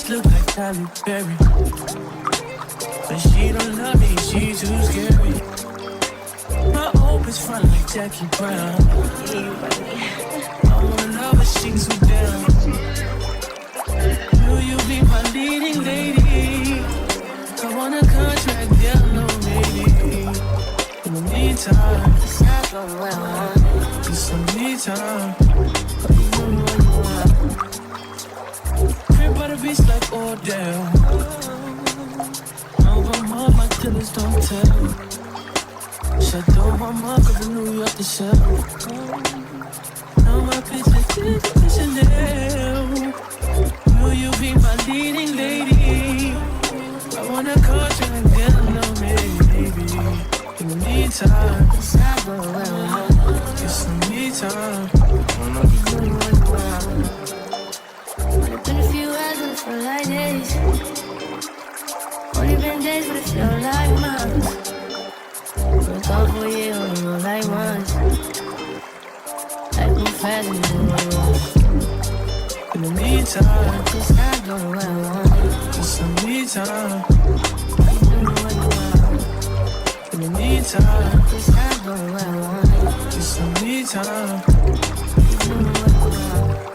face look like Halle Berry, but she don't love me, she too scary. My hope is front like Jackie Brown. I wanna love her, she too down. Will you be my leading lady? I want a contract, yeah, no maybe. In the meantime, it's not going well. It's some me time. Crib by the beach like Odell. Over my killers don't tell. Shadow my mark of New York to sell. Now my bitch is Chanel. Will you be my leading lady? I wanna call you and get to know me, baby. In the meantime, it's not going well. It's some me time. It's been a few hours but it feel like days. Only been days but it feel like months. Been gone for a year, only know like once. Life go fast and you know. In the meantime, it's not going well. It's some me time. In the meantime, it's not going well. It's some me time.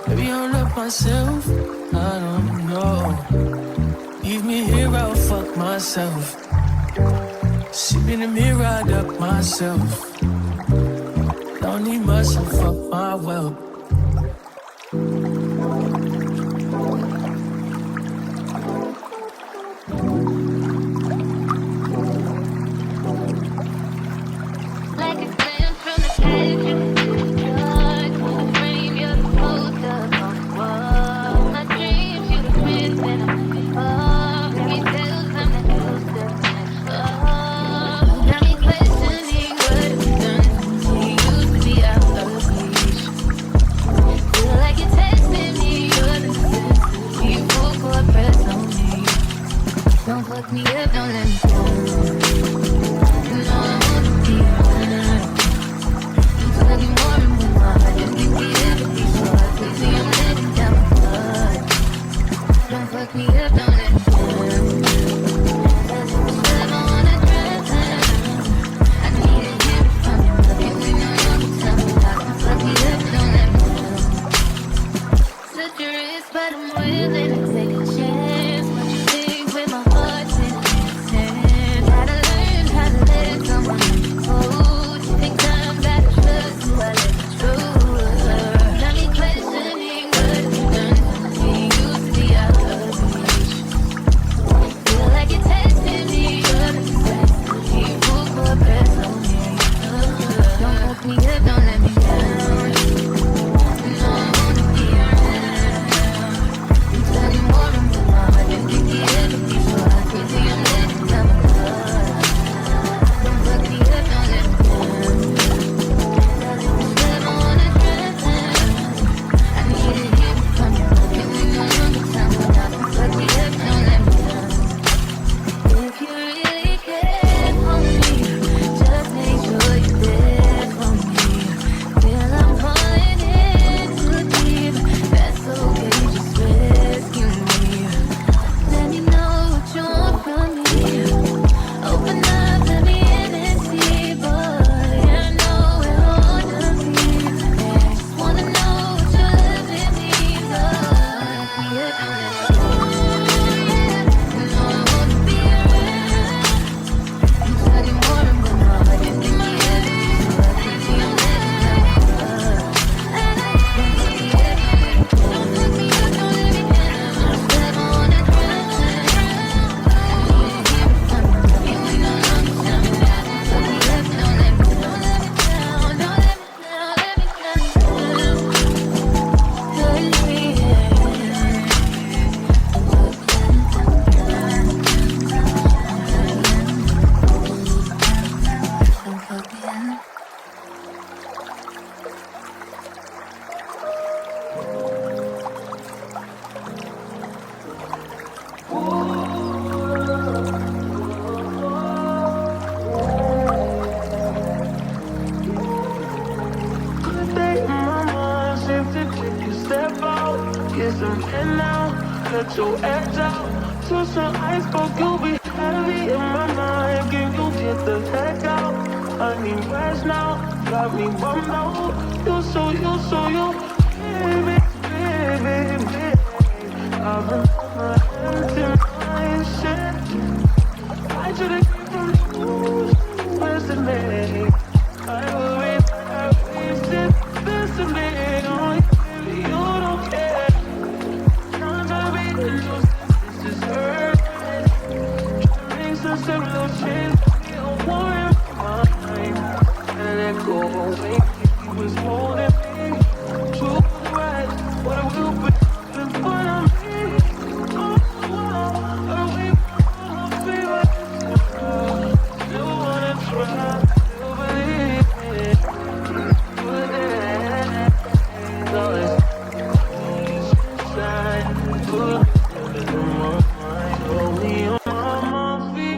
Maybe I love myself, I don't know. Leave me here, I'll fuck myself. See me in the mirror, I'd up myself. Don't need much, so fuck my wealth. Get some in now. Cut your edge out to some iceberg. You'll be heavy in my mind. Can you get the heck out? I need rest now. Got me bummed out. You so baby, baby, baby. I've been my hands in my shit. I should've kept from listen me. I wasted listening on you. You don't care. Trying to be the new this is hurt. Makes us a little change. Feel warm in my mind. And let go away. He was holding me. True right. What I will be in front of me. Oh, away from my favorite. Still wanna try. Still believe it. But then, all this shine. Put it in my mind. Hold me on my feet.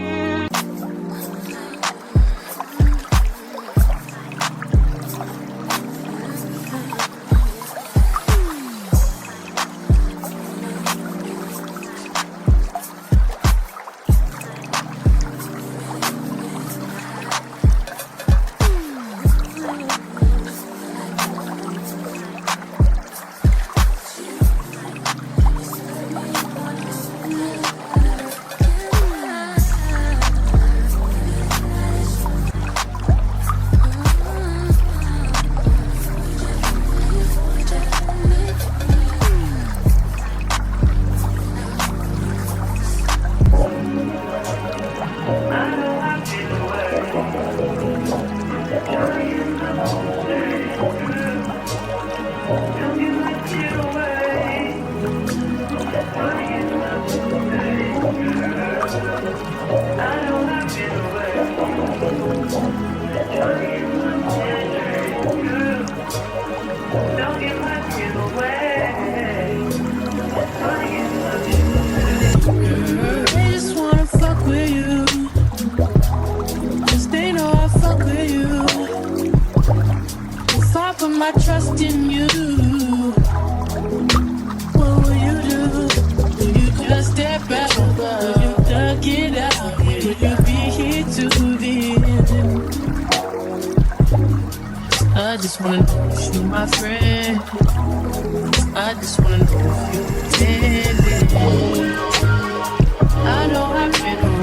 They just wanna fuck with you. 'Cause they know I fuck with you. If I put my trust in you, what will you do? Will you just step back? Will you duck it out? Will you be here to the end? I just wanna know if you're my friend. I just wanna know if you're pretending. I know I've been